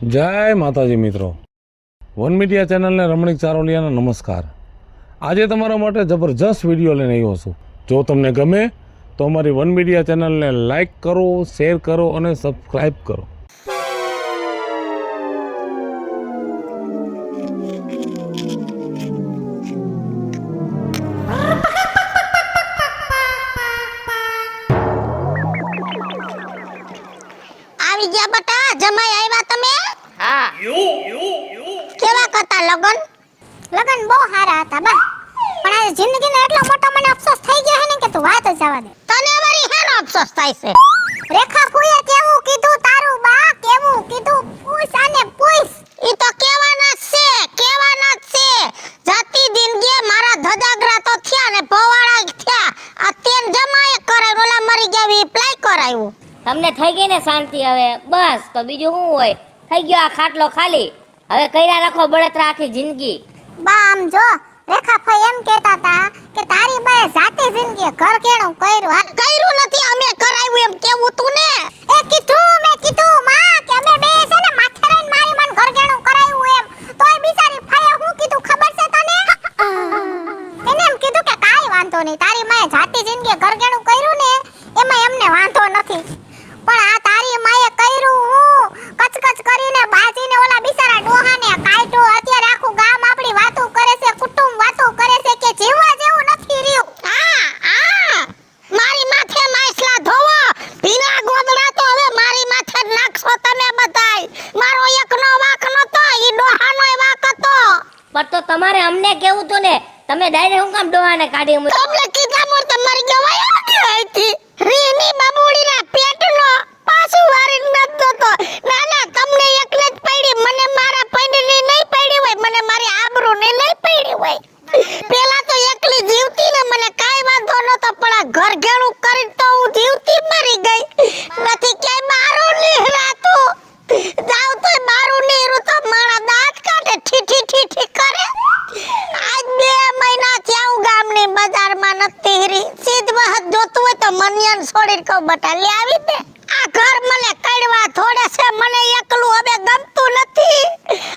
જય માતાજી મિત્રો, વન મીડિયા ચેનલને રમણીક ચારોલિયાના નમસ્કાર। આજે તમારા માટે જબરજસ્ત વિડીયો લઈને આવ્યો છું। જો તમને ગમે તો અમારી વન મીડિયા ચેનલને લાઈક કરો, શેર કરો અને સબસ્ક્રાઈબ કરો। આવી ગયા બટા, જમાઈ આવ્યા તમે? હા કેવા કરતા લગન? લગન બહુ સારા હતા બા, પણ આ જિંદગીનો એટલો મોટો મને અફસોસ થઈ ગયો છે ને કે તું વાત જ જવા દે। તને અમારી હેનો અફસોસ થાય છે? રેખા ફૂઈએ કેવું કીધું તારું બા, કેવું કીધું પૂછ આને પૂછ। ઈ તો કેવાના જ છે જાતિ દિનગી મારા ધજાગરા તો થયા ને ભવાડા થયા। આ તેન જમાએ કરાય ઓલા મરી ગયા વી એપ્લાય કરાયું। તમને થઈ ગઈ ને શાંતિ હવે? બસ તો બીજું શું હોય? થઈ ગયો આ ખાટલો ખાલી, હવે કઈરા રાખો બળતરા આખી જિંદગી। બા આમ જો રેખા ફઈ એમ કહેતા હતા કે તારી બાએ જાતી જિંદગી ઘર કેણું કર્યું। હા કર્યું નથી, અમે કરાવ્યું એમ કેવું તું ને? એ મેં કીધું માં કે અમે બે છે ને માથે રહીને મારી મન ઘર કેણું કરાવ્યું એમ, તોય બિચારી ફઈએ હું કીધું ખબર છે તને? એને એમ કીધું કે કાઈ વાંધો નહીં, તારી માએ જાતી જિંદગી ઘર કેણું કર્યું ને એમાં એમને વાંધો નથી, પણ આ તારી માએ કર્યું હું કચકચ કરીને બાજીને ઓલા બિચારા ડોહાને કાઢ્યો। અત્યારે આખું ગામ આપણી વાતો કરે છે, કુટુંબ વાતો કરે છે કે જીવવા જેવું નથી રહ્યું। હા મારી માથે માછલા ધોવો, ભીના ગોદડા તો હવે મારી માથે જ નાખશો તમે બધાય। મારો એકનો વાંક નતો, ઈ ડોહાનોય વાંક હતો। પણ તો તમારે અમને કેવું તું ને, તમે ડાયરેક્ટ હું કામ ડોહાને કાઢી મૂકી? તમને કીધા મોર તમારી ગવાય હતી રીની બાબુડીના પેટનો પાછું વારી નતો તો ના ના, તમને એકને જ પડી, મને મારા પૈડીની નહીં પડી હોય, મને મારી આબરૂની નહીં પડી હોય। પેલા તો એકલી જીવતી ને મને કાઈ વાંધો નતો, પણ આ ઘર ઘેણું કરી તો હું જીવતી મરી ગઈ। નથી ક્યાંય મારું નીહરાતું, જાવ તોય મારું નીહરું તો મારા દાંત કાઢે, ઠીઠી ઠીઠી કરે। આજ 2 મહિના થયા હું ગામની બજારમાં નથી હીરી। સીધ વખત જોતું હોય તો મનિયાન છોડીને કહું બટા લે આવી દે, આ ઘર મને કડવા થોડે છે, મને એકલું હવે ગમતું નથી।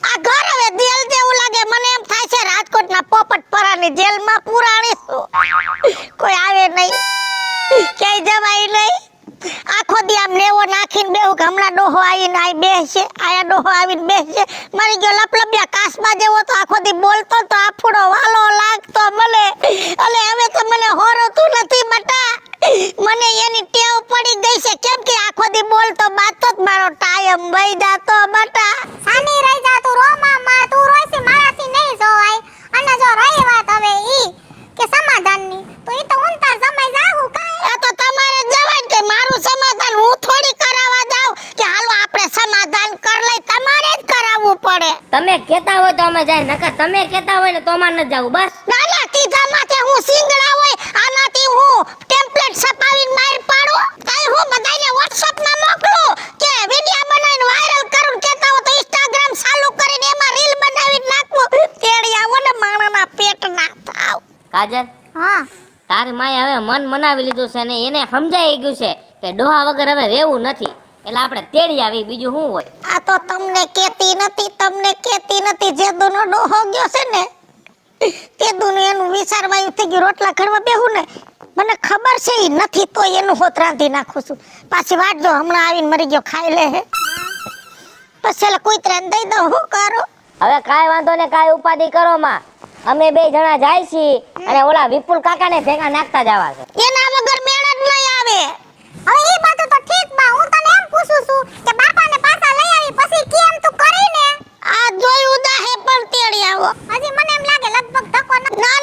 આ ઘર હવે જેલ જેવું લાગે, મને એમ થાય છે રાજકોટના પોપટ પરાની જેલમાં પુરાણીશું, કોઈ આવે નહીં, ક્યાંય જવાય નહીં। આખો દી આમ નેવો નાખીને બેહું, હમણાં ડોહો આવીને આઈ બેસશે, આયા ડોહો આવીને બેસશે, મારી ગયો લપલપિયા કાસબા જેવો તો આખો દી બોલતો તો આફડો વાલો લાગતો મને, એટલે હવે તો મને હોરતું નથી બટા, મને એની ટેવ પડી ગઈ છે, કેમ કે આખો દી બોલતો બાતો જ મારો ટાઈમ વઈ જાતો બટા। સાની રહી જા તું, રો માં તું રોઈસી મારાથી નહીં જોવાય, અને જો રહી વાત હવે ઈ કે સમાધાનની, તો ઈ તો ઉનતા સમય જાહુ કાઈ, આ તો તમારે જવાય કે મારું સમાધાન હું થોડી કરાવવા જાઉં કે હાલો આપણે સમાધાન કર લઈ, તમારે જ કરાવવું પડે। તમે કહેતા હોય તો અમે જાય, નકર તમે કહેતા હોય ને તો અમાર ન જાવું બસ। ના ના, કીધા માથે હું સિંગડા હોય, આનાથી હું ટેમ્પલેટ છપાવીને માર પાડું, કાઈ હું બધાને WhatsApp માં મોકલું કે વિડિયો બનાવીને વાયરલ કરું, કહેતા હો તો Instagram ચાલુ કરીને એમાં રીલ બનાવીને નાખું, તેડી આવો ને માણાના પેટ ના થાવ। કાજલ, હા તારી માએ હવે મન મનાવી લીધું છે ને એને સમજાઈ ગયું છે કે ડોહા વગર હવે રહેવું નથી, એટલે આપણે તેડી આવી, બીજું શું હોય? આ તો તમને કહેતી નથી, જે દુનો ડોહો ગયો છે ને તે દુનો એનું વિચારવાયું થઈ ગયું, રોટલા ઘડવા બેહું ને મને ખબર છે ઈ નથી તો એનું હોત રાંધી નાખું છું, પાછી વાટજો હમણાં આવીને મરી ગયો ખાઈ લે હે, પછી એટલે કોઈ ત્રાન દઈ દઉં, હું કરું? હવે કાઈ વાંધો ને, કાઈ ઉપાધિ કરો માં, અમે 2 જણા જાય છીએ અને ઓલા વિપુલ કાકાને ભેગા નાખતા જવા છે। એના વગર મેળ જ નહીં આવે। હવે ઈ બધું તો ઠીક બા, હું તને એમ પૂછું છું કે બાપાને પાછા લઈ આવી પછી કેમ તું કરીને આ જોયું દાહે પણ તેડી આવો। હજી મને એમ લાગે લગભગ ધક્કો ના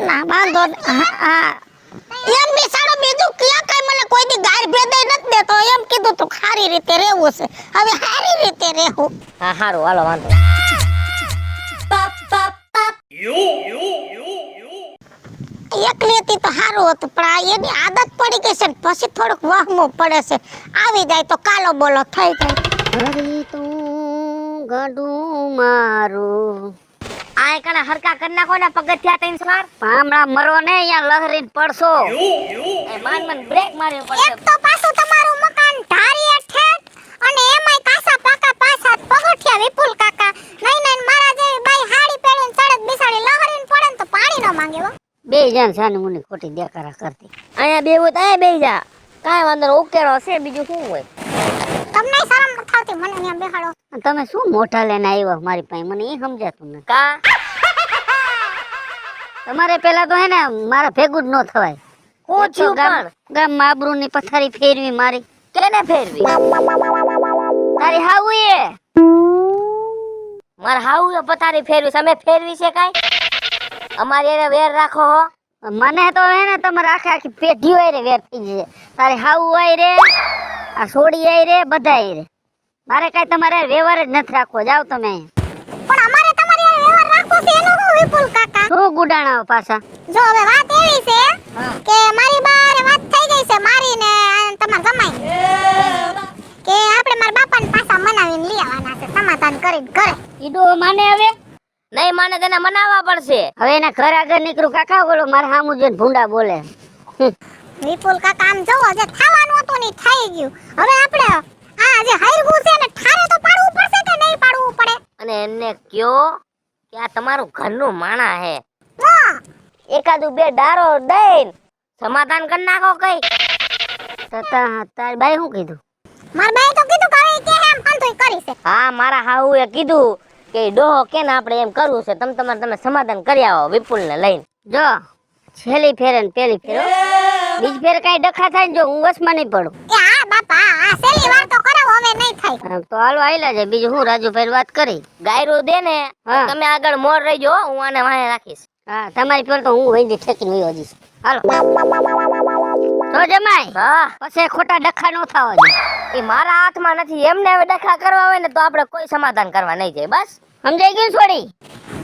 ના વાંધો હા એમ બિસાડો બીજું ક્યાં કઈ મને કોઈ દી ગાર ભેદે નથી દેતો, એમ કીધું તું સારી રીતે રહેવું છે, હવે સારી રીતે રહેવું। હા સારું, હાલો વાંધો। એકલી હતી તો સારું હતું, પણ આ એની આદત પડી ગઈ છે ને પછી થોડુંક વહમું પડે છે, આવી જાય તો કાલો બોલો થઈ જાય। હરી તું ગડું મારું આય કણા હરકા કરી નાખો ને, પગથિયા 3 વાર ભામડા મરો ને, અહીંયા લહરીને પડશો, એ માન બ્રેક મારવી પડશે। એક તો પાછું તમારું મકાન ધારી હેઠ અને એમાંય કાસા પાકા પાછા બે જાન સાની મુની ખોટી દેખાડા કરતી. અહીંયા બેવું તો અહીંયા બેહી જા. કાંઈ વાંધો નહીં, ઉકેલો હશે, બીજું શું હોય. તમને શરમ નથી આવતી મને અહીંયા બેહાડો? તમે શું મોઢા લઈને આવ્યા મારી પાસે, મને એ સમજાતું નથી. કા તમારે પેલા તો હે ને મારા ભેગું જ ન થવાય. હું છું ગામમાં આબરૂની પથારી ફેરવી મારી. કેને ફેરવી? તારી હાઉએ. મારા હાઉએ પથારી ફેરવી, તમે ફેરવી છે કાઈ? અમારી એને વેર રાખો હો. મને તો હે ને તમારે આખી પેઢીઓ રે વેર થઈ જશે. તારી હાઉ આઈ રે, આ સોડી આઈ રે, બધા આઈ રે. મારે કઈ તમારે વ્યવહાર જ નથી રાખવો. જાવ તમે. પણ અમારે તમારી હારે વ્યવહાર રાખવો છે એનું શું વિપુલ કાકા? શું ગુડાણા પાછા? જો હવે વાત એવી છે કે મારી બારે વાત થઈ ગઈ છે મારી ને તમાર જમાઈ કે આપણે મારા બાપાને પાછા મનાવીને લઈ આવવાના છે, સમાધાન કરીને ઘરે. ઈડો માને હવે? નહીં માને તેને મનાવવા પડશે. હવે એના ઘર આગળ નીકળું કાકા બોલો, મારા સામું જોઈને ભૂંડા બોલે. વિપુલ કાકા આમ જોવો જે થવાનું હતું ને થઈ ગયું. હવે આપણે આ જે હાઈરગું છે ને ઠારે તો પાડવું પડશે કે નહીં પાડવું પડે? અને એને કયો કે આ તમારું ઘરનું માણા હે. હા એકાદું બે ડારો દઈને સમાધાન કરી નાખો કઈ. તારી બાઈ શું કીધું? માર બાઈ તો કીધું કે હવે કે એમ અંતોય કરી છે. હા મારા હાઉએ કીધું કે ડોહો કેને આપણે એમ કરવું છે, તમે સમાધાન કરી આવો વિપુલ ને લઈને. જો છેલ્લી ફેરે ને પેલી ફેર, બીજી ફેર કઈ ડખા થાય ને જો હું વસમાં નહીં પડું. એ હા બાપા આ છેલ્લી વાર તો કરાવો, હવે નહીં થાય. તો હાલો આયલા છે. બીજું હું રાજુભાઈ વાત કરી ગાયરું દે ને, તમે આગળ મોર રહીજો, હું આને વાહે રાખીશ. હા તમારી પર તો હું વહીને ઠેકીને વયો જઈશ. હાલો તો જમાઈ. હા પછી ખોટા ડખા નો થવા દે. એ મારા હાથમાં નથી. એમને હવે ડખા કરવા હોય ને તો આપણે કોઈ સમાધાન કરવા નહીં જાય. બસ સમજાઈ ગયું છોડી?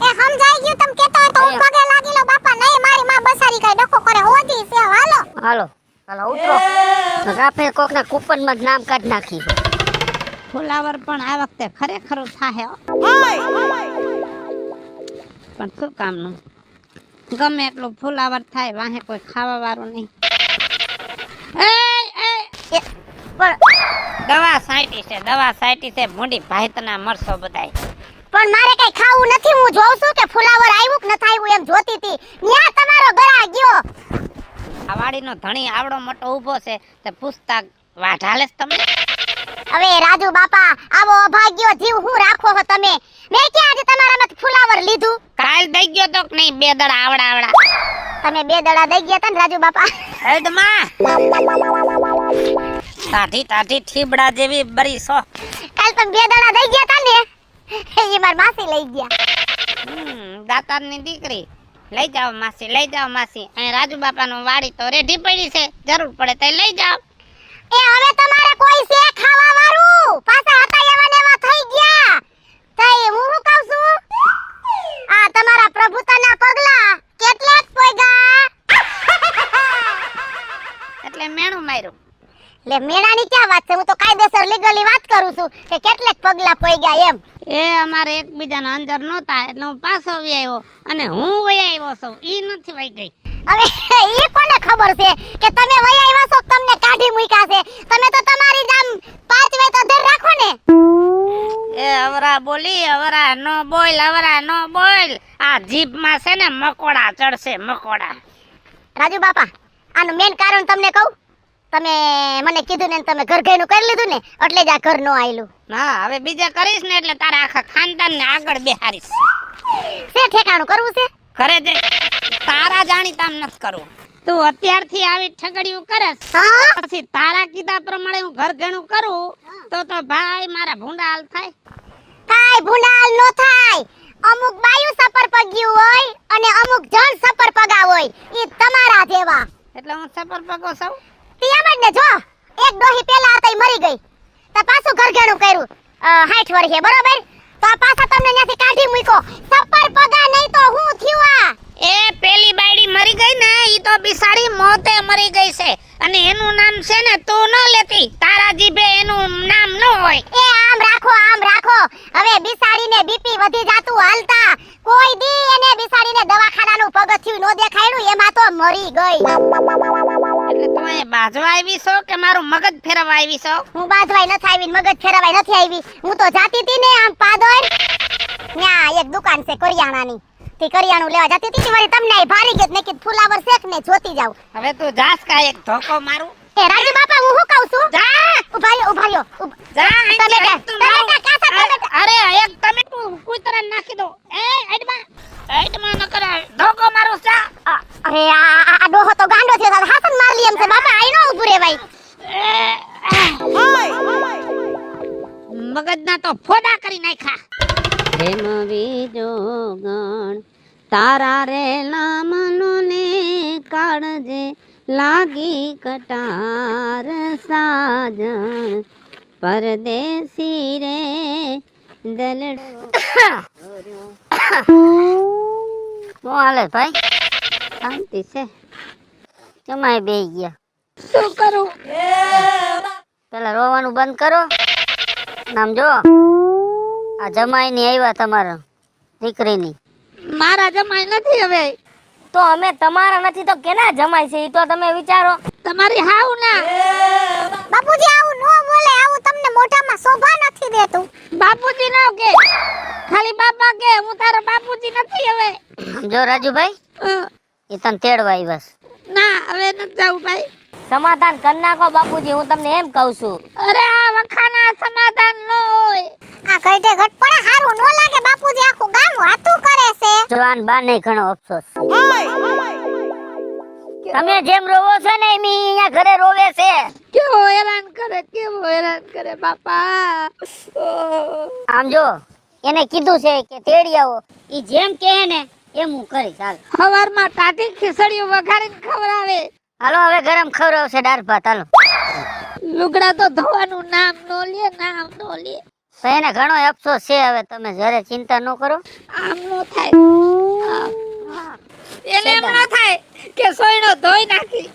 એ સમજાઈ ગયું. તમે કહેતા હોય તો હું પગે લાગી લો બાપા. નહીં મારી માં બસારી કઈ ડખો કરે હોજી છે. હાલો હાલો હાલો ઉતરો. રાફે કોકના કૂપનમાં જ નામ કાઢ નાખી. ફુલાવર પણ આ વખતે ખરેખર થાહે હો. પણ શું કામનું? ગમે એટલું ફુલાવર થાય, વાહે કોઈ ખાવા વાળું નહીં. દવા સાઈટી છે, દવા સાઈટી છે. મોટી ભાઈતના મરસો બધાય. પણ મારે કઈ ખાવું નથી. હું જોઉં છું કે ફુલાવર આવ્યું કે નથી આવ્યું એમ જોતી હતી. ન્યા તમારો ગરા ગયો. આ વાડીનો ધણી આવડો મોટો ઊભો છે તે પૂછતા વાઢાલે તમે. હવે રાજુ બાપા આવો અભાગ્યો જીવ હું રાખો છો તમે? મેં ક્યાં આજે તમારામાંથી ફુલાવર લીધું? કાલ દઈ ગયો તો કે નહીં? 2 દડા આવડા. તમે 2 દડા દઈ ગયા તા ને રાજુ બાપા? હેડમાં તાઠી તાઠી ઠીબડા જેવી બરી સો. કાલ તમે 2 દડા દઈ ગયા તા ને, એ માર માસી લઈ ગયા. દાતારની દીકરી. લઈ જાઓ માસી, લઈ જાઓ માસી. અહીં રાજુ બાપાનું વાડી તો રેઢી પડી છે, જરૂર પડે તો લઈ જાઓ. એ હવે તમારે કોઈ છે ખાવા વાળું? પાછા હતા એવા ને એવા થઈ ગયા. તઈ હું શું કહું છું, આ તમારા પ્રભુતાના પગલા કેટલાક પોયગા? એટલે મેણું માર્યું. લે મેણાની ક્યાં વાત છે? હું તો કાયદેસર લીગલી વાત કરું છું કે કેટલાક પગલા પોયગા એમ. એ અમારે એકબીજાના અંજર નહોતા એટલે હું પાછો વી આવ્યો અને હું વહી આવ્યો છું. ઈ નથી વહી ગઈ. હવે ઈ કોને ખબર છે કે તમે વયા આવ્યા છો, તમને કાઢી મૂક્યા છે? તમે તો તમારી જામ 5 વે તો ધર રાખો ને. એ અવરા બોલી, અવરા નો બોલ, અવરા નો બોલ. આ જીભમાં છે ને મકોડા ચડશે, મકોડા. રાજુ બાપા આનું મેન કારણ તમને કહું. તમે મને કીધું ને તમે ઘર ઘરનું કરી લીધું ને એટલે જ આ ઘર નો આયલું. હા હવે બીજા કરીશ ને એટલે તારા આખા ખાનદાનને આગળ બેહારીશ. છે ઠેકાણું કરવું છે? ઘરે જઈ તારા જાણીતામ નથી કરવું. તું અત્યારથી આવી ઠગડીયું કરસ, હા પછી તારા કીધા પ્રમાણે હું ઘર ઘણું કરું તો ભાઈ મારા ભૂંડા હાલ થાય. કાઈ ભૂંડાલ નો થાય. અમુક બાયું સપર પગ્યું હોય અને અમુક જણ સપર પગા હોય. ઈ તમારા જેવા. એટલે હું સપર પગો સૌ. તેમ જ ને. જો એક ડોહી પેલા હતા ઈ મરી ગઈ તો પાછું ઘર ઘણું કર્યું 60 વર્ષે, બરોબર? તો આ પાછા તમને ત્યાંથી કાઢી મૂક્યો. સપર પગા નહીં તો હું થયું આ? એ પેલી બાયડી મરી ગઈ ને ઈ તો બિસાડી મોતે મરી ગઈ છે અને એનું નામ છે ને તું ન લેતી. તારા જીભે એનું નામ ન હોય. એ આમ રાખો, આમ રાખો. હવે બિસાડીને બીપી વધી જાતું હાલતા કોઈ દી એને બિસાડીને દવાખાનાનું પગથિયું નો દેખાડ્યું, એમાં તો મરી ગઈ. એટલે તું એ બાજવા આવી છો કે મારું મગજ ફેરવવા આવી છો? હું બાજવાય નથી આવી ને મગજ ફેરવાય નથી આવી. હું તો જાતી હતી ને આમ પાદોર, ત્યાં એક દુકાન છે કરિયાણાની, થી કરિયાણું લેવા જતી હતી વળી તમને અહીં ભારી ગઈ ને કીધું ફુલાવર શેક ને જોતી જાવ. હવે તું જાસ કા એક ધોકો મારું. એ રાજુ બાપા હું શું કહું છું? જા ઉભા રહ્યો. જા તમે અહીંથી બે- તું તમે મારું. બે કાસા તમે અરે એક તમે કૂતરા નાખી દો. એ એડમાં ન કરે ધોકો મારું જા. અરે આ ડોહો તો ગાંડો છે હાસન માર લી એમ છે બાપા આઈ નો ઊભું રેવાય. મગજના તો ફોડા કરી નાખ્યા. પ્રેમ બીજો ગણ તારા રે નામનો ને કાળજે લાગી કટાર સાજણ પરદેશી રે દલડો શું હાલે ભાઈ? શાંતિ છે? જમાય બે ગયા. શું કરું? પેલા રોવાનું બંધ કરો. નામ જો આ જમાઈ ની આવ્યા તમારા દીકરીની. મારા જમાઈ નથી હવે. તો અમે તમારા નથી તો કેના જમાઈ છે એ તો તમે વિચારો. તમારી હાવ ના. બાપુજી આવું નો બોલે આવું તમને મોઢામાં શોભા નથી દેતું. બાપુજી ના કે ખાલી બાપા કે હું તારા બાપુજી નથી હવે. જો રાજુભાઈ એ તને તેડવા આવ્યા છે. ના હવે નથી જાવું ભાઈ. સમાધાન કરી નાખો બાપુજી, હું તમને એમ કહું છું. અરે આ વખાના સમાધાન ન હોય. આ કઈટે ઘટપણે હારું નો લાગે બાપુજી આખું ગામ વાતું કરે છે. જવાન બાને ઘણો અફસોસ. તમે જેમ રોવો છો ને એમ ઈ અહીંયા ઘરે રોવે છે. કેવો હેરાન કરે બાપા. આમ જો એને કીધું છે કે તેડી આવો, ઈ જેમ કહે ને એમ હું કરીશ. હાલ સવારમાં ટાટી ખીચડીઓ વઘારીને ખવડાવે. હાલો હવે ગરમ ખવડાવશે દાળ ભાત. હાલો લુગડા તો ધોવાનું નામ નો લે. તો એને ઘણો અફસોસ છે. હવે તમે જયારે ચિંતા ન કરો. આમ નો થાય. એને એમ ન થાય કે સોયણો ધોઈ નાખી.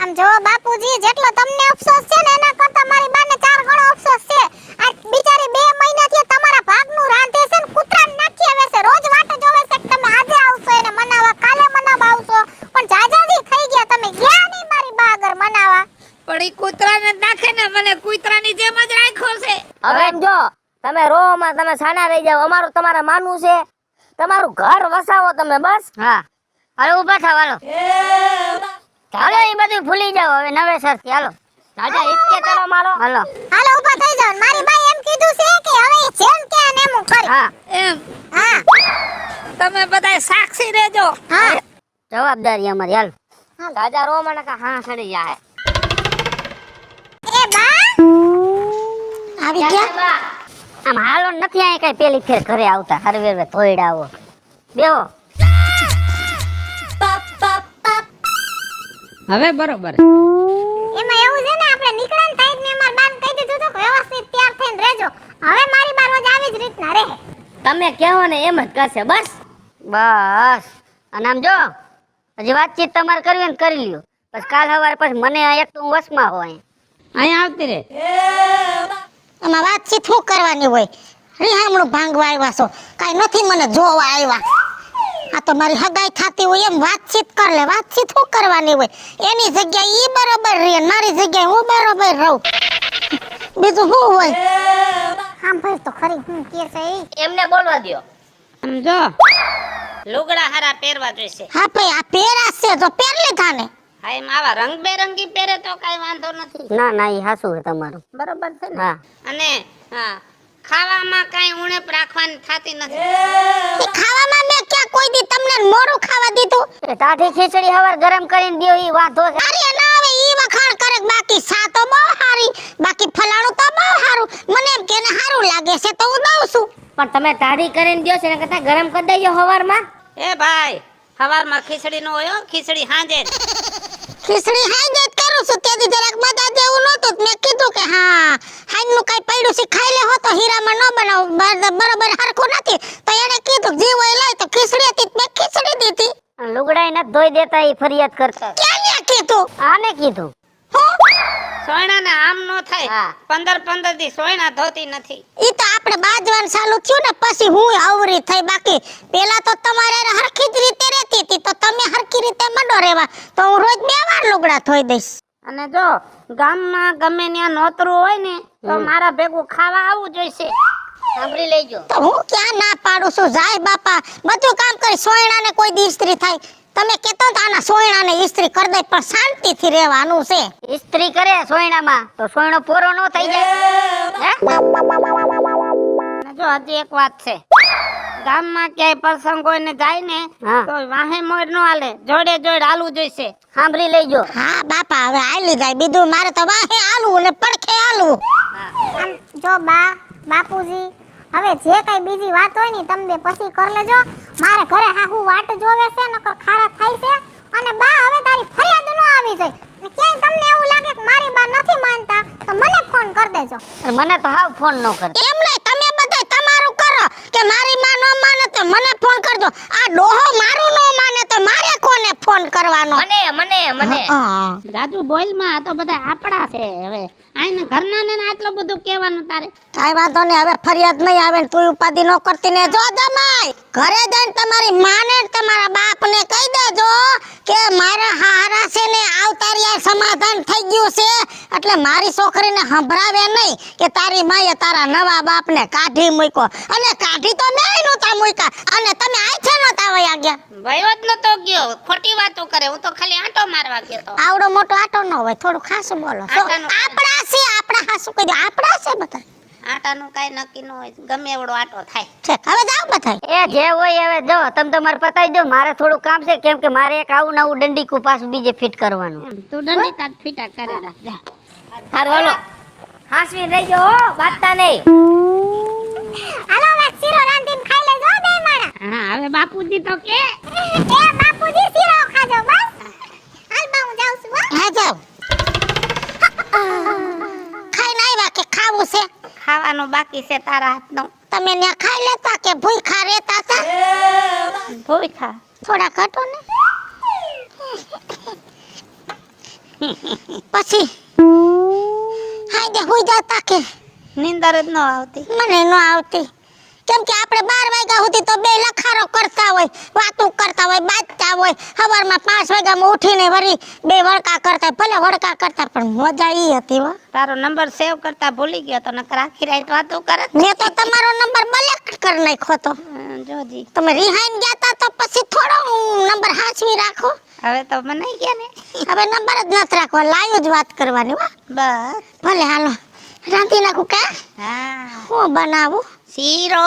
આમ જો બાપુજી જેટલો તમને અફસોસ છે ને એના કરતા મારી બાને 4 ગણો અફસોસ છે. આ બિચારી 2 મહિનાથી તમારા ભાગનું રાંધે છે ને કૂતરાને નાખી આવે છે. રોજ વાટ જોવે છે કે તમે આજે આવશો એને મનાવવા, કાલે મનાવવા આવશો, પણ જાજાજી થઈ ગયા તમે ગયા નહીં મારી બા આગળ મનાવવા. પણ ઈ કૂતરાને નાખે ને મને કૂતરાની જેમ જ રાખ્યો છે. હવે જો તમે રોવામાં તમે સાના રહી જાવ. અમારું તમારે માનવું છે. તમારું ઘર વસાવો તમે બસ. હા હાલો ઊભા થાવ. હાલો એ બધું ભૂલી જાવ હવે નવેસરથી. હાલો રાજા ઇટકે ચલો મારો. હાલો હાલો ઊભા થઈ જાવ. મારી બા એમ કીધું છે કે હવે ઈ જેમ કે ને એમ હું કરી. હા એમ હા તમે બધાય સાક્ષી રહેજો. હા જવાબદારી અમારી. હાલ રાજા રોવામાં નકા હા સડી જાય. એ બા આવી ગયા. આમ હાલો નથી આય કઈ પેલી ફેર ઘરે આવતા. હરવે થોઈડાવો બેહો. હવે બરોબર. એમાં એવું છે ને આપણે નીકળન થાય ને અમાર બાન કહી દીધું તો વ્યવસ્થિત તૈયાર થઈને રહેજો. હવે મારી બા રોજ આવી જ રીતના રહે. તમે કહો ને એમ જ કરશે બસ. બસ અને આમ જો હજી વાતચીત તમારે કરવી હોય ને કરી લ્યો. પછી કાલ સવારે પછી મને એક તો હું વસમાં હોય. અહીંયા આવતી રે. એમાં વાતચીત શું કરવાની હોય? રીહામણું ભાંગવા આવ્યા છો, કાઈ નથી મને જોવા આવ્યા. આ તો મારી હગાઈ થાતી હોય એમ વાતચીત કર લે. વાતચીત શું કરવાની હોય? એની જગ્યાએ ઈ બરોબર રહે, મારી જગ્યાએ હું બરોબર રહું. બીજું શું હોય? આમ ભાઈ તો ખરી હું કે છે ઈ. એમને બોલવા દ્યો. સમજો લુગડા હારા પહેરવા જોઈશે. હા ભાઈ આ પેરાસ છે તો પહેર લીધા ને. હા એમ આવા રંગબેરંગી પહેરે તો કઈ વાંધો નથી. ના ના એ હાસું છે તમારું. બરોબર છે ને. હા અને હા ખાવામાં કઈ ઉણપ રાખવાની થાતી નથી. ઈ ખાવામાં મેં ક્યાં કોઈ દી તમને મોરું ખાવા દીધું? એ ટાઢી ખીચડી હવાર ગરમ કરીને દ્યો ઈ વાંધો છે. અરે ના હવે ઈ વખાણ કરે કે બાકી સા તો બહુ હારી, બાકી ફલાણું તો બહુ હારું. મને એમ કે ને હારું લાગે છે તો હું દઉં છું. પણ તમે ટાઢી કરીને દ્યો છે ને કરતા ગરમ કરી દેજો હવારમાં. એ ભાઈ હવારમાં ખીચડી નો હોય હો, ખીચડી હાંજે જ. ખીચડી હાઈ જ કરું છું. તે દી જરાક મજા જેવું નહોતું મેં કીધું કે હા હાઈનું કઈ પડ્યું છે ખાઈ લે હો તો હીરામાં ન બનાવ બરોબર હરખું નથી તો એને કીધું જીવ હોય લઈ તો ખીચડી હતી મેં ખીચડી દીધી. લુગડાઈ નથી ધોઈ દેતા ઈ ફરિયાદ કરતા. ક્યાં કીધું? આને કીધું. સોયણા ને આમ નો થાય. હા. 15 દી સોયણા ધોતી નથી. ઈ તો આપણે બાજવાનું ચાલુ થયું ને પછી હું આવરી થઈ. બાકી પેલા તો તમારે હરખી જ રીતે રહેતી હતી તો તમે હરખી રીતે મંડો રહેવા તો હું રોજ 2 વાર લુગડા ધોઈ દઈશ. અને જો ગામમાં ગમે ત્યાં નોતરું હોય ને તો મારા ભેગું ખાવા આવવું જોઈશે. સાંભળી લેજો. તો હું ક્યાં ના પાડું છું? જાય બાપા, બધું કામ કરી સોયણાને કોઈ દી ઇસ્ત્રી થાય. તમે કેતો તો આના સોયણાને ઇસ્ત્રી કરી દે, પણ શાંતિથી રહેવાનું છે. ઇસ્ત્રી કરે સોયણામાં તો સોયણો પૂરો ન થઈ જાય. હે? અને જો હજી એક વાત છે, ગામમાં ક્યાંય પ્રસંગ હોય ને જાય ને હા. તો વાહે મોર નો હાલે, જોડે જોડે હાલવું જોઈશે. સાંભળી લેજો. હા બાપા, હવે આલી જાય. બીજું મારે તો વાહે આલું ને પડખે આલું. જો બાપુજી, હવે જે કઈ બીજી વાત હોય ને તમે બે પછી કરી લેજો. મારે ઘરે હાહુ વાટ જોવે છે, નકર ખારા થાય છે. અને બા, હવે તારી ફરિયાદ ન આવી જાય. ને ક્યાંય તમને એવું લાગે કે મારી બા નથી માનતા તો મને ફોન કરી દેજો. અને મને તો હાવ ફોન ન કરે. એમ નહીં, તમે બધા તમારું કરો કે મારી માં ન માને તો મને ફોન કરજો. આ ડોહો મારું ન માને તો મારે કોને ફોન કરવાનો? મને હા. રાજુ બોલ માં, આ તો બધા આપડા છે. હવે આઈને ઘરના ને આટલું બધું કહેવાનું તારે. કાઈ વાંધો નહીં, હવે ફરિયાદ નહીં આવે ને તું ઉપાધિ ન કરતી ને. જો જમાઈ, ઘરે જઈને તમારી માને ને તમારા બાપને કહી દેજો કે મારા હારા છે ને આવતારી આ સમાધાન થઈ ગયું છે, એટલે મારી છોકરીને સંભળાવે નહીં કે તારી માએ તારા નવા બાપને કાઢી મૂક્યો. અને કાઢી તો મેં નહોતા મૂક્યા, અને તમે આછે નહોતા વયા ગયા. વયો જ નતો ગયો, ખોટી વાતો કરે. હું તો ખાલી આંટો મારવા ગયો તો. આવડો મોટો આટો ન હોય, થોડું ખાસું બોલો. આટાનું આપણા છે, આપણા હાસું કહી દો, આપણા છે બધા. આટાનું કાઈ નક્કી ન હોય, ગમે એવડો આટો થાય. છે, હવે જાઓ બધા. એ જે હોય હવે જો તમે તમારે પતાવી દો. મારે થોડું કામ છે, કેમ કે મારે એક આવું નવું દંડીકું પાછું બીજે ફિટ કરવાનું. તું દંડી તાર ફીટા કરે રાખ જા. હારું હાલો. હાસવી રહેજો હો, બાતતા નહીં. હાલો, હવે શીરો રાંધીને ખાઈ લેજો બે માણા. હા, હવે બાપુજી તો કે એ બાપુજી શીરો ખાજો બસ. હાલ બા, હું જાઉં છું. હો. હા જાઓ. ખાઈને આવ્યા કે ખાવું છે? ખાવાનું બાકી છે તારા હાથનું. તમે ત્યાં ખાઈ લેતા કે ભૂખ્યા રહેતા હતા? ભૂખા. થોડા ઘટો ને. પછી હાઈ દે હુઈ જતા કે નીંદર જ ન આવતી. મને ન આવતી. કેમ કે આપણે 12 વાગ્યા સુધી તો બે લખારો કરતા હોય, વાતો કરતા હોય, બાજતા હોય. સવારમાં 5 વાગ્યામાં ઉઠીને વળી બે વળકા કરતા. ભલે વળકા કરતા, પણ મજા ઈ હતી હો. તારો નંબર સેવ કરતા ભૂલી ગયો તો, નકર આખી રાત વાતો કરે. મેં તો તમારો નંબર બ્લેક કરી નાખ્યો તો. જોજી, તમે રિહાઈન ગયા તા તો પછી થોડો નંબર હાચવી રાખો. હવે તો મને ગયા ને. હવે નંબર જ નથી રાખવા, લાઈવ જ વાત કરવાની હો. બસ. ભલે હાલો, રાંધી નાખું કે હા, હું બનાવું? શીરો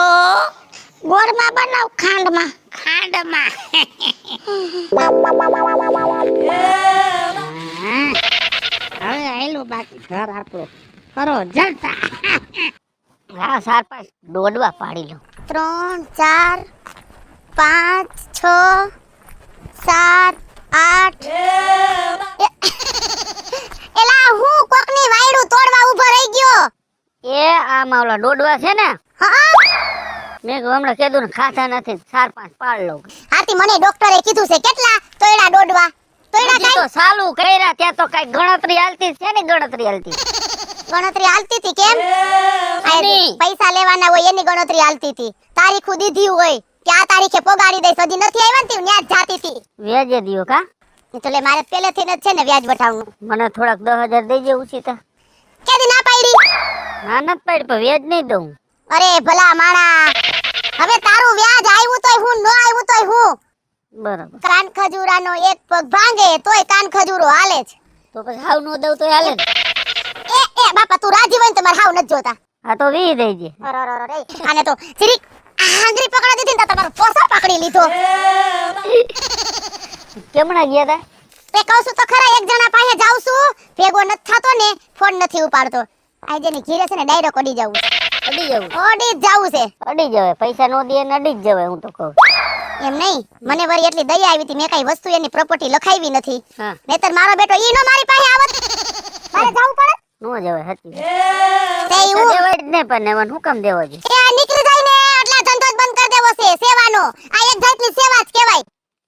ગોળમાં બનાવ, ખાંડમાં? ખાંડમાં. હવે આયલું બાકી ઘર આપણું. કરો જલતા. હા, 4-5 દોડવા પાડી લો. 3 4 5 6 7 8. એલા, હું કોકની વાયડું તોડવા ઊભો રહી ગયો. એ આ માવલા દોડવા છે ને, હા, મેં કીધું હમણાં કીધું ને ખાતા નથી, 4-5 પાડ લઉં. આથી મને ડોક્ટરે કીધું છે કેટલા તોયડા દોડવા. તોયડા હજી તો ચાલુ કર્યા ત્યાં તો કઈ ગણતરી હાલતી છે ને, ગણતરી હાલતી. ગણતરી હાલતી હતી કેમ? એની. પૈસા લેવાના હોય એની ગણતરી હાલતી હતી. તારીખું દીધી હોય કે આ તારીખે પગાડી દઈશ, હજી નથી આવ્યા ને ત્યાં જ જાતી હતી. વ્યાજે દિયો કા? એટલે મારે પહેલેથી જ છે ને વ્યાજ બઠાવવું. મને થોડાક 10,000 દેજે ઉછીતા. કેદી ના પાડી? ના નથી પાડી, પણ વ્યાજ નહીં દઉં. અરે ભલા માણા, હવે તારું વ્યાજ આવ્યું તોય હું, ન આવ્યું તોય હું. બરાબર. કાન ખજૂરાનો એક પગ ભાંગે તોય કાન ખજૂરો હાલે છે. તો પછી હાવ નો દઉં તો હાલે ને? એ બાપા, તું રાજી હોય ને તમારે હાવ નથી જોતા. હા તો 20 દેજે. અરે આને તો જરીક આંગળી પકડી દીધી ને તો તમારો પોસો પકડી લીધો. કેમણા ગયા તા? તે કહું છું તો ખરા, એક જણા પાસે જાઉં છું, ભેગો નથી થતો ને, ફોન નથી ઉપાડતો. આજે ની ઘીરે છે ને ડાયરેક્ટ અડી જાવું. અડી જવું. અડી જ જાવું છે. અડી જવાય, પૈસા નો દે ને અડી જ જવાય, હું તો કહું. એમ નહીં, મને વળી એટલી દયા આવી હતી, મેં કઈ વસ્તુ એની પ્રોપર્ટી લખાવી નથી. હા, નહીતર મારો બેટો ઈ નો મારી પાસે આવત. મારે જાવું પડે. નો જવાય સાચી. તે એવું દેવાય જ ને, પણ એમાં શું કામ દેવા જોઈએ? એ આ નીકળી જાય ને એટલે આ ધંધો જ બંધ કરી દેવો છે સેવાનો. આ એક જાતની સેવા જ કહેવાય.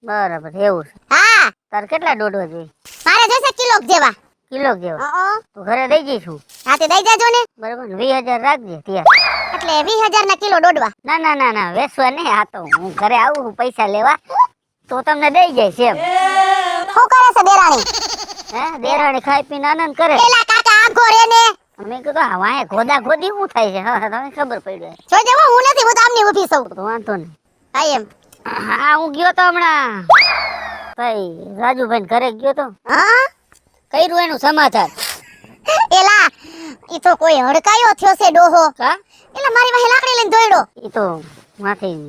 બરાબર, એવું છે. હા, તાર કેટલા દોડવા જોઈએ? મારે જશે કિલો જેવા. કિલો જેવા? અ તો ઘરે દઈ જઈશું. હા, તે દઈ જાજો ને. બરાબર ને? 20,000 રાખજે ત્યાં. એટલે 20,000 ના કિલો દોડવા. ના વેસવા નહીં. આ તો હું ઘરે આવું છું પૈસા લેવા, તો તમને દઈ જઈશ એમ. શું કરે છે દેરાણી? હે, દેરાણી ખાઈ પીને આનંદ કરે. પેલા કાકા આઘો રે ને. અમે મેં કીધું આ વાંહે ગોદા ગોદી શું થાય છે? હા તમે ખબર પડી જોજે હો, હું નથી, હું તો આમની ઊભી છું. તો વાંધો નહીં. આઈ એમ. હા હું ગયો તો હમણાં ભાઈ રાજુભાઈ ઘરે ગયો તો, હા કર્યું એનું સમાચાર. એલા ઈ તો કોઈ હડકાયો થયો છે ડોહો. કા એટલે મારી વાહે લાકડી લઈને દોડ્યો. એ તો માથી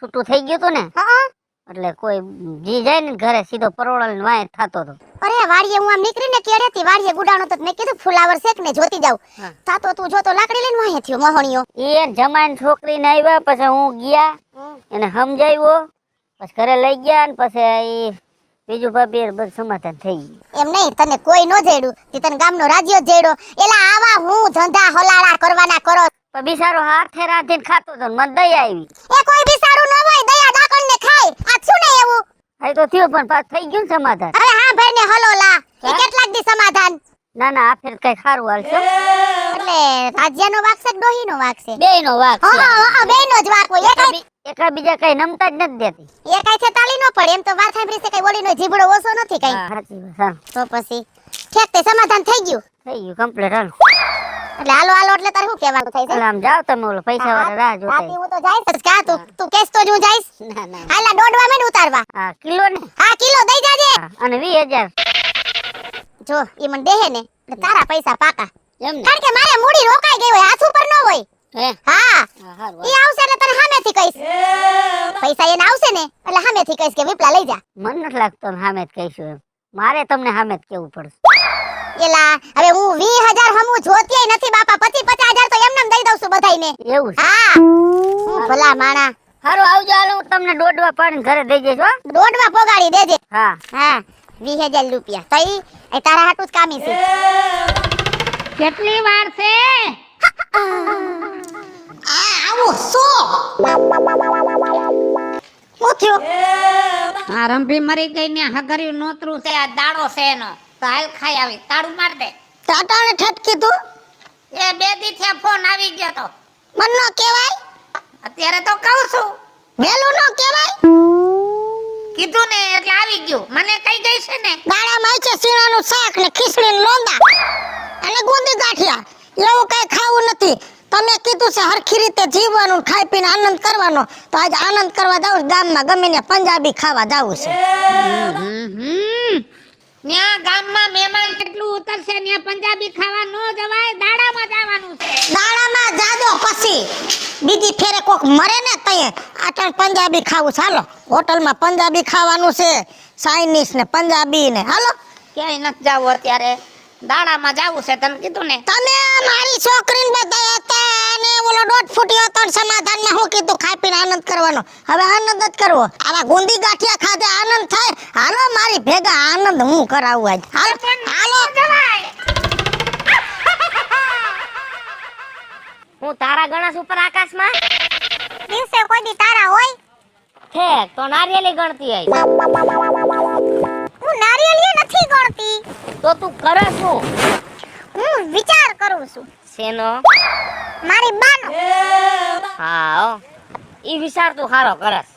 છૂટું થઈ ગયું હતું ને, હા એટલે કોઈ જી જાય ને ઘરે સીધો પરોળલ વાંહે થતો હતો. અરે વાડીએ હું આમ નીકળીને કેડેથી વાડીએ ગુડાણો તો મેં કીધું ફુલાવર શેક ને જોતી જાવ. હા. તાતો તું જોતો લાકડી લઈને વાહે થયો મોહણીયો. એ જમાઈને છોકરીને આવ્યા, પછી હું ગયા એને સમજાવ્યો, પછી ઘરે લઈ ગયા ને પછી એ બીજું ભાભી બધું સમાધાન થઈ ગયું. એમ નહીં, તને કોઈ નો જેડું, તે તને ગામનો રાજ્યો જ જેડો. એલા આવા હું ધંધા હલાળા કરવાના કરો. પણ બિચારો હાથે રાંધીને ખાતો હતો ને મને દયા આવી. એ કોઈ બિસારું ન હોય, દયા દાકણને ખાય. આ શું ને એવું? એ તો થયું પણ પાછું થઈ ગયું ને સમાધાન. હવે હા ભાઈને હલો લા. ઈ હા? કેટલાક દી સમાધાન. ના ના આ ફેર કઈ સારું હાલશે. એટલે રાજ્યનો વાક છે કે ડોહીનો વાક છે? બેયનો વાક છે. હા બેયનો જ વાક હોય. એકાબીજા કઈ નમતા જ નથી દેતી. એ કાઈ છે તાળી ન પડે. એમ તો વાત સાંભળી છે, કઈ બોલીનો જીભડો ઓછો નથી કઈ. હા, સાચી વાત. હા, તો પછી ઠેક તે સમાધાન થઈ ગયું. થઈ ગયું કમ્પ્લીટ. હાલો એટલે હાલો હાલો એટલે તારે શું કહેવાનું થાય છે? એટલે આમ જાઓ તમે ઓલો પૈસા વાળા રાહ જોતા રાતી હું તો જઈશ જ. કા તું કેસ તો જ હું જઈશ. ના ના હાલા દોડવા મેં ઉતારવા. હા કિલો ને. હા કિલો દઈ જાજે. હા, અને 20,000 જો ઈ મને દેહે ને એટલે તારા પૈસા પાકા. એમ ને. કારણ કે મારે મૂડી રોકાઈ ગઈ હોય, હાથ ઉપર ન હોય. હે હા હા હારું. ઈ આવશે એટલે તને સામેથી કહીશ. પૈસા એને આવશે ને એટલે સામેથી કહીશ કે વિપલા લઈ જા. મને નથી લાગતું અમે સામે જ કહીશું એમ. મારે તમને સામે જ કેવું પડશે. એલા હવે હું 20,000 હમું જોતીય નથી બાપા. 50,000 તો એમને દઈ દઉં છું બધાયને. એવું છે. હા હું ભલા માણા. હારું આવજો. હાલો હું તમને દોડવા પાડીને ઘરે દઈ જઈશ હો. દોડવા પોગાડી દેજે. હા હા 20,000 રૂપિયા તો ઈ તારા હાટું જ કામી છે. કેટલી વાર છે? આવું શું હું થયું? આ રંભી મરી ગઈ ને હગર્યું નોતરું છે, આ દાડો છે એનો. તો હાલ ખાઈ આવી, તાળું માર દે. ટાટાને ઠટ કીધું. એ 2 દી થયા ફોન આવી ગયો તો. મન નો કહેવાય, અત્યારે તો કહું છું. વેલું નો કહેવાય. કીધું ને એટલે આવી ગયું. મને કઈ ગઈ છે ને ગાળામાં છે સીણાનું શાક ને ખીચડીનું લોંદા અને ગુંદી ગાંઠિયા. એવું કઈ ખાવું નથી. તમે કીધું છે હરખી રીતે જીવવાનું, ખાઈ પીને આનંદ કરવાનો. તો આજે આનંદ કરવા જાવ ગામમાં, ગમે ને પંજાબી ખાવા જાવું છે. ન્યા ગામમાં મહેમાન કેટલું ઉતરશે, ન્યા પંજાબી ખાવા નો જવાય, દાડામાં જવાનું છે. દાડામાં જાજો પછી બીજી ફેરે કોક મરે ને તયે આટણ પંજાબી ખાવું. ચાલો હોટલમાં પંજાબી ખાવાનું છે, ચાઇનીઝ ને પંજાબી ને. હાલો ક્યાંય નથી જાવું અત્યારે, દાડામાં જાવું છે. તને કીધું ને. તમે મારી છોકરીને બધાય હતા અને ઓલો દોઢ ફૂટ્યો હતો ને સમાધાનમાં હું કીધું ખાઈ પીને આનંદ કરવાનો. હવે આનંદ જ કરવો. આવા ગુંદી ગાંઠિયા ખાધે આનંદ થાય. હાલો મારી ભેગા આનંદ હું કરાવું આજ. હાલો હાલો જવાય. હું તારા ગણસ ઉપર આકાશમાં દિવસે કોઈ દી તારા હોય. ઠેક તો નારિયેલી ગણતી આઈ. હું નારિયેળી નથી ગણતી. તો તું કરે શું? હું વિચાર કરું છું શેનો? મારી બાનો. હા હો. ઈ વિચાર તું સારો કરસ.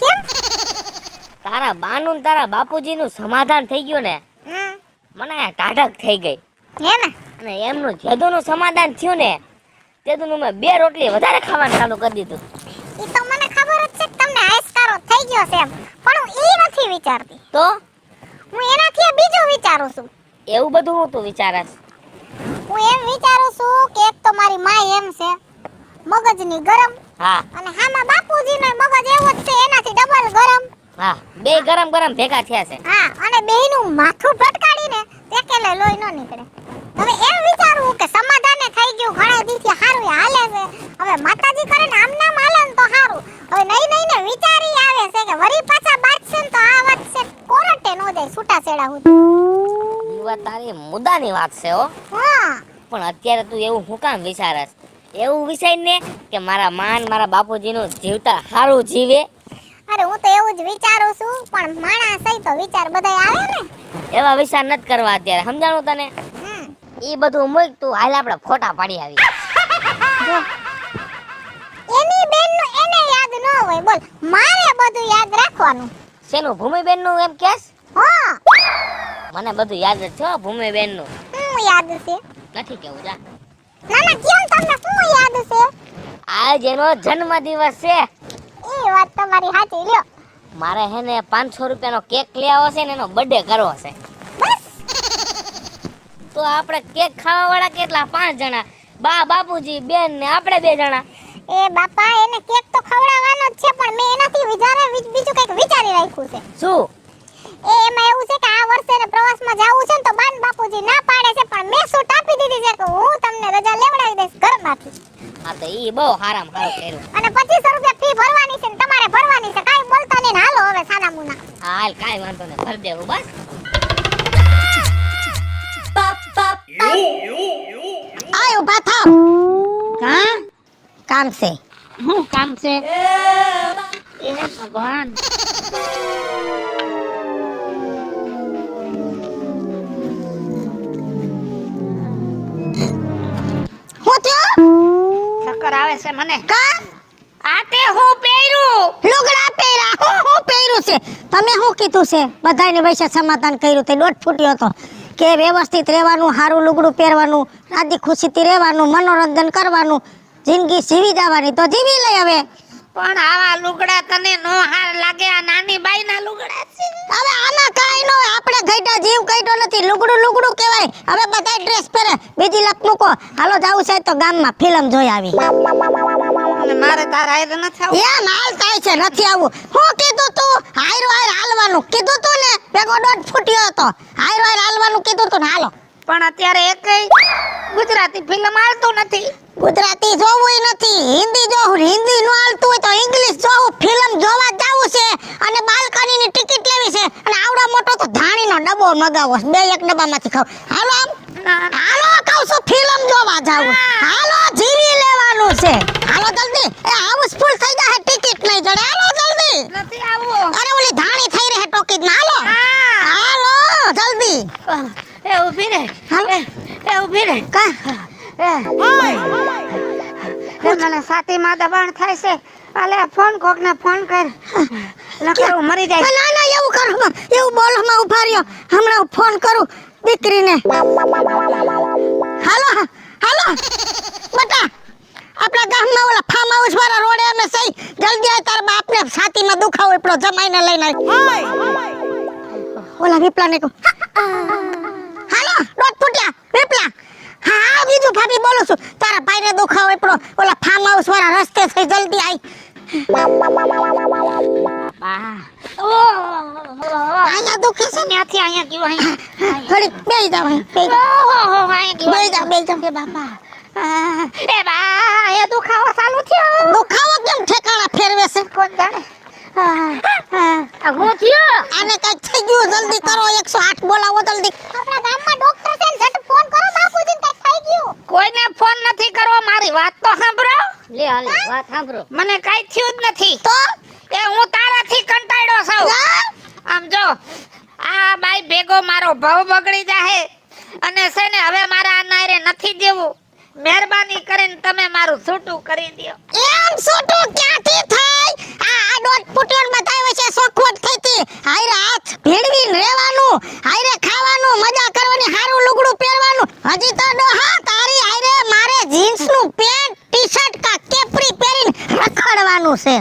કેમ? તારા બાનું ને તારા બાપુજીનું સમાધાન થઈ ગયું ને, મને ટાઢક થઈ ગઈ. હે ને અને એમનું જેદુનું સમાધાન થયું ને, તેદુનું મેં 2 રોટલી વધારે ખાવાનું ચાલુ કરી દીધું. ઈ તો મને ખબર જ છે કે તમને આયસ્કારો થઈ ગયો છે એમ, પણ હું ઈ નથી વિચારતી. તો હું એનાથી બીજું વિચારું છું. એવું બધું હું તું વિચારસ? હું એમ વિચારું છું કે એક તો મારી માય એમ છે મગજની ગરમ, હા અને હામાં બાપુજીનો મગજ એવો જ છે એનાથી ડબલ ગરમ. હા, 2 ગરમ ગરમ ભેગા થયા છે. હા, અને બેયનું માથું ભટકાડીને તેકેલે લોહી ન નીકળે. હવે એમ વિચારું કે સમાધાને થઈ ગયું, ઘણા દિવસથી હારું હાલે છે. હવે માતાજી કરે ને આમ નામ હાલે ને તો હારું. હવે નહીં નહીં ને વિચારી આવે છે કે વરી પાછા બાજશે ને તો આ વાત છે કોરટે નો જાય છૂટા છેડા સુધી. ઈ વાત તારી મુદ્દાની વાત છે હો. હા પણ અત્યારે તું એવું હું કામ વિચારસ? એવું વિચાર ને કે મારા માન મારા બાપુજીનું જીવતા સારું જીવે. અરે હું તો એવું જ વિચારું છું, પણ માણસ સહી તો વિચાર બધાય આવે ને. એવા વિચાર નથી કરવા અત્યારે, સમજાણું તને? ઈ બધું મૂક તું, હાલ આપણે ફોટા પાડી આવી. જો એની બેનનું એને યાદ ન હોય, બોલ મારે બધું યાદ રાખવાનું. શેનું? ભૂમિબેન નું એમ કેસ? હા મને બધું યાદ જ છે હો ભૂમિબેન નું. હું યાદ છે. નથી કેવું જા. ના ના કેમ તમને શું યાદ છે? આજ એનો જન્મદિવસ છે. એ વાત તમારી સાચી લ્યો. મારે હે ને 500 રૂપિયાનો કેક લઈ આવો છે ને એનો બર્થડે કરવો છે. તો આપણે કેક ખાવા વાળા કેટલા? 5 જણા. બા, બાપુજી, બેન ને આપણે 2 જણા. એ બાપા એને કેક તો ખવડાવવાનો જ છે પણ મેં એનાથી બીજું કંઈક વિચારી રાખ્યું છે. શું? એમાં એવું છે કે આ વર્ષે ને પ્રવાસમાં જાવું છે ને તો બાન બાપુજી ના પાડે છે પણ મેં છૂટ આપી દીધી છે કે હું તમને રજા લેવડાવી દઈશ ઘરમાંથી. હા તો ઈ બહુ હારામ હારું કર્યું. અને 2500 રૂપિયા ફી ભરવાની છે ને તમારે ભરવાની છે. કાઈ બોલતા નહીં ને હાલો હવે સાના મુના. હાલ કાઈ વાંધો નહીં, ભર દેવું બસ. આયો ઉભા થાવ. હા કામ છે. શું કામ છે? એ ભગવાન. હું થયો? ચક્કર આવે છે મને. કા આ તે હું પહેર્યું? લુગડા પહેર્યા. હું પહેર્યું છે? તમે શું કીધું છે? બધાયને વૈસે સમાધાન કર્યું તે દોઢ ફૂટ્યો હતો કે વ્યવસ્થિત રહેવાનું, સારું લુગડું પહેરવાનું, રાજી ખુશીથી રહેવાનું, મનોરંજન કરવાનું, જિંદગી જીવી જવાની તો જીવી લઈ હવે. પણ આવા લુગડા તને નો હાર લાગે? આ નાની બાઈના લુગડા છે. હવે આમાં કાઈ ન હોય, આપણે ગઈઢા જીવ કાઢ્યો નથી. લુગડું લુગડું કહેવાય. હવે બધા ડ્રેસ પહેરે. બીજી લક મૂકો. હાલો જાવું છે તો ગામમાં ફિલ્મ જોઈ આવી. અને મારે તારા હારે નથી આવું. એમ હાલ થાય છે નથી આવું. હું કીધું તું હાયરો હાયર હાલવાનું કીધું તું ને? ભેગો દોઢ ફૂટ્યો હતો. હાયરો હાયર હાલવાનું કીધું તું ને હાલો. પણ અત્યારે એકેય ગુજરાતી ફિલ્મ હાલતું નથી. ગુજરાતી જોવું નથી, હિન્દી જોવું. હિન્દી નું હાલતું હોય તો ઇંગ્લિશ જોવું. ફિલ્મ જોવા જાવું છે અને બાલ્કનીની ટિકિટ લેવી છે અને આવડા મોટો તો ધાણીનો ડબ્બો મગાવો છે. 2 એક ડબ્બામાંથી ખાવ. હાલો આમ હાલો કહું છું ફિલ્મ જોવા જાવું. હાલો જીવી લેવાનું છે. હાલો જલ્દી. એ હાઉસફુલ થઈ જાય ટિકિટ નહીં જડે. હાલો જલ્દી. નથી આવું. અરે ઓલી ધાણી થઈ રહે ટોકીજ માં. હાલો હા. હાલો જલ્દી. એ ઊભી રહે. હાલો એ ઊભી રહે. કા એ મને છાતીમાં દબાણ થાય છે. આલે ફોન કોકને ફોન કર. લખર હું મરી જાય. ના ના એવું કરો એવું બોલો માં ઉભા રહ્યો. હમણાં હું ફોન કરું દીકરીને. હાલો હાલો બટા આપણા ગામમાં ઓલા ફાર્મ હાઉસ વાળા રોડે અમે સહી જલ્દી આ તાર બાપને છાતીમાં દુખાવો એટલો જમાઈને લઈને આવ. ઓલા વિપલાને કહો હાલો દોઢ ફૂટ્યા વિપલા. હા બીજું ભાભી બોલું છું. તારા ભાઈને દુખાવો એટલો ઓલા ફાર્મ હાઉસ વાળા રસ્તે થઈ જલ્દી આય. અહીંયા દુખે છે ને? ત્યાંથી અહીંયા ગયું. અહીંયા ઘડી બેહી જાવ બેહી જાવ બેહી જાવ. એ બાપા. એ બા એ દુખાવો ચાલુ થયો. દુખાવો કેમ ઠેકાણા ફેરવે છે? કોણ જાણે. હું થયો. આને કઈક થઈ ગયું. જલ્દી કરો 108 બોલાવો જલ્દી. આપણા ગામમાં ડોક્ટર છે ને ઝટ ફોન કરો બાપુજીને કંઈક થઈ ગયું. કોઈને ફોન નથી કરવો. મારી વાત તો સાંભળો. લે હાલ વાત સાંભળો. મને કાઈ થયું જ નથી. તો એ હું તારાથી કંટાળ્યો છું. આમ જો આ બાઈ ભેગો મારો ભાવ બગડી જાહે અને છે ને હવે મારા આનારે નથી દેવું. મહેરબાની કરીને તમે મારું છૂટું કરી દો. એમ છોટું ક્યાંથી થાય? આ દોઢ ફૂટ્યો બતાય છે સોખવટ થઈતી. હાયરે હાથ ભેળવીને રહેવાનું, હાયરે ખાવાનું, મજા કરવાની, હારું લુગડું પહેરવાનું. હજી તો ડોહા તારી હાયરે મારે જીન્સ નું પેન્ટ, ટી-શર્ટ કા કેપરી પહેરીને રખડવાનું છે.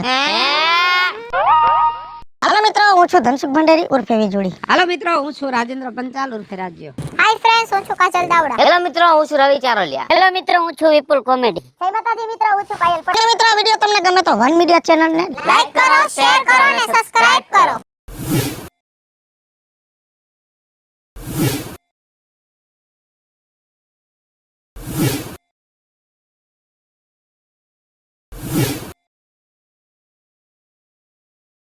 હાલો મિત્રો હું છું ધનસુખ ભંડેરી ઉર્ફે વીજળી. હાલો મિત્રો, હું છું રાજેન્દ્ર પંચાલ ઉર્ફે રાજ્યો. હાય ફ્રેન્ડ્સ હું છું કાજલ દાવડા. હેલો મિત્રો, હું છું રવિ ચારોલિયા. હેલો મિત્રો, હું છું વિપુલ કોમેડી. જય માતાજી મિત્રો હું છું પાયલ પટેલ. મિત્રો આ વિડિયો તમને ગમે તો વન મીડિયા ચેનલ ને લાઈક કરો, શેર કરો અને સબસ્ક્રાઇબ કરો.